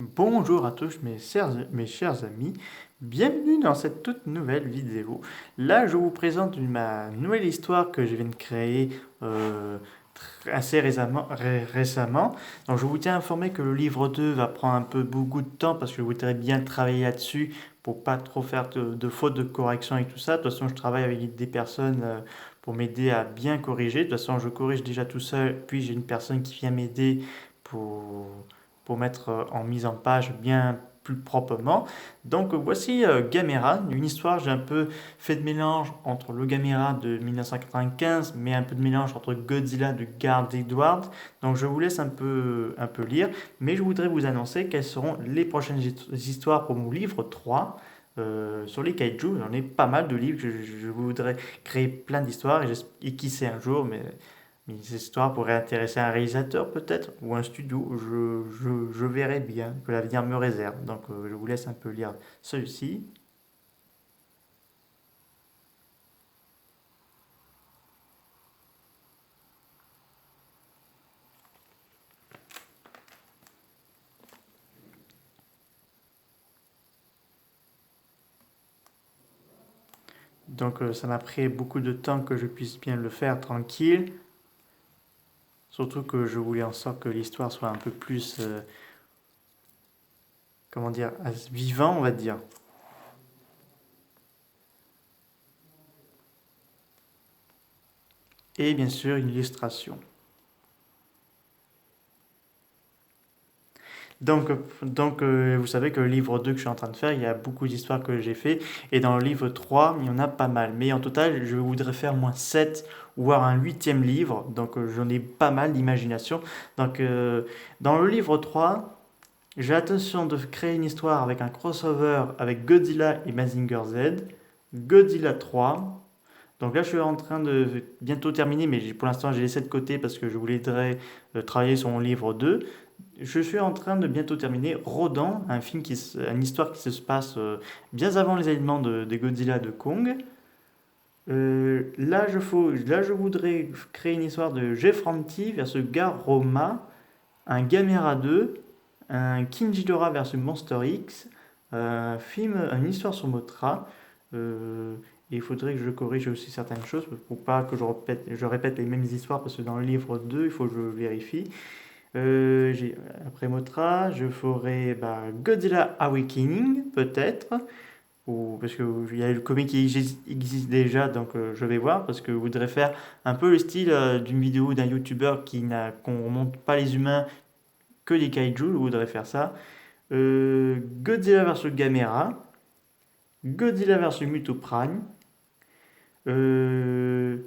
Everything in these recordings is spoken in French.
Bonjour à tous mes chers amis, bienvenue dans cette toute nouvelle vidéo. Là je vous présente ma nouvelle histoire que je viens de créer assez récemment. Donc je vous tiens informé que le livre 2 va prendre un peu beaucoup de temps parce que je voudrais bien travailler là-dessus pour pas trop faire de fautes de correction et tout ça. De toute façon je travaille avec des personnes pour m'aider à bien corriger. De toute façon je corrige déjà tout seul, puis j'ai une personne qui vient m'aider pour pour mettre en mise en page bien plus proprement. Donc voici Gamera, une histoire, j'ai un peu fait de mélange entre le Gamera de 1995, mais un peu de mélange entre Godzilla de Garth Edwards. Donc je vous laisse un peu lire, mais je voudrais vous annoncer quelles seront les prochaines histoires pour mon livre 3. Sur les kaiju, j'en ai pas mal de livres, je voudrais créer plein d'histoires et qui sait un jour, mais ces histoires pourraient intéresser un réalisateur peut-être ou un studio. Je verrai bien que l'avenir me réserve. Donc je vous laisse un peu lire celui-ci. Donc ça m'a pris beaucoup de temps que je puisse bien le faire tranquille. Surtout que je voulais en sorte que l'histoire soit un peu plus, comment dire, vivant on va dire. Et bien sûr une illustration. Vous savez que le livre 2 que je suis en train de faire, il y a beaucoup d'histoires que j'ai fait. Et dans le livre 3 il y en a pas mal. Mais en total, je voudrais faire moins 7 voire un huitième livre. Donc j'en ai pas mal d'imagination. Donc dans le livre 3 j'ai l'intention de créer une histoire avec un crossover avec Godzilla et Mazinger Z. Godzilla 3. Donc là, je suis en train de bientôt terminer, mais pour l'instant, j'ai laissé de côté parce que je voudrais travailler sur mon livre 2. Je suis en train de bientôt terminer Rodan, une histoire qui se passe bien avant les événements des Godzilla de Kong. Là, je voudrais créer une histoire de Gefranti versus Garoma, un Gamera 2, un Kinjidora versus Monster X, une histoire sur Motra. Euh, et il faudrait que je corrige aussi certaines choses pour pas que je répète les mêmes histoires parce que dans le livre 2, il faut que je vérifie. Après Motra, je ferai Godzilla Awakening, peut-être. Ou, parce qu'il y a le comic qui existe déjà, donc je vais voir. Parce que je voudrais faire un peu le style d'une vidéo d'un youtubeur qu'on remonte pas les humains, que les kaiju. Je voudrais faire ça. Godzilla vs Gamera. Godzilla vs Muto Prime. Euh,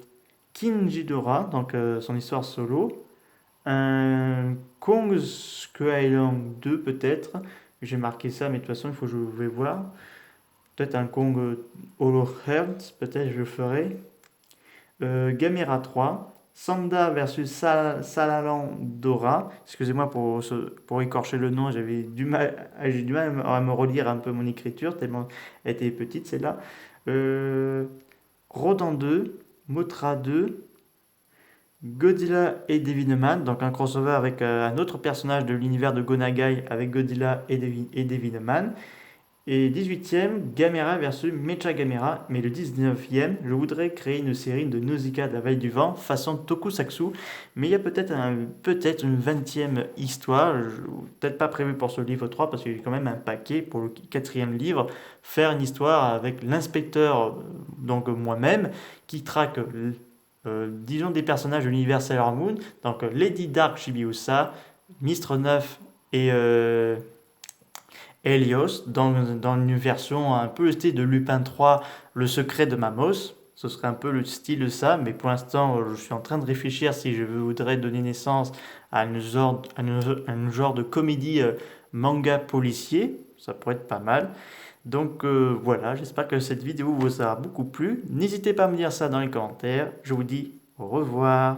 King Ghidorah, donc son histoire solo. Un Kong Skull Island 2 peut-être. J'ai marqué ça, mais de toute façon, il faut que je vais voir. Peut-être un Kong Hollow Hearts, peut-être je le ferai. Gamera 3. Sanda versus Salalan Dora. Excusez-moi pour écorcher le nom, j'ai du mal à me relire un peu mon écriture, tellement elle était petite celle-là. Euh, Rodan 2, Motra 2, Godzilla et Devilman, donc un crossover avec un autre personnage de l'univers de Gonagai avec Godzilla et Devilman. Et 18e, Gamera versus Mecha Gamera. Mais le 19e, je voudrais créer une série de Nausicaa de la Vallée du Vent façon Tokusatsu. Mais il y a peut-être une 20e histoire, peut-être pas prévu pour ce livre 3 parce qu'il y a quand même un paquet pour le quatrième livre. Faire une histoire avec l'inspecteur, donc moi-même, qui traque disons des personnages de l'univers Sailor Moon, donc Lady Dark Chibiusa, Mistre 9 et Helios, dans une version un peu le style de Lupin 3, Le secret de Mamos. Ce serait un peu le style de ça, mais pour l'instant, je suis en train de réfléchir si je voudrais donner naissance à un genre de comédie manga policier. Ça pourrait être pas mal. Donc voilà, j'espère que cette vidéo vous aura beaucoup plu. N'hésitez pas à me dire ça dans les commentaires. Je vous dis au revoir.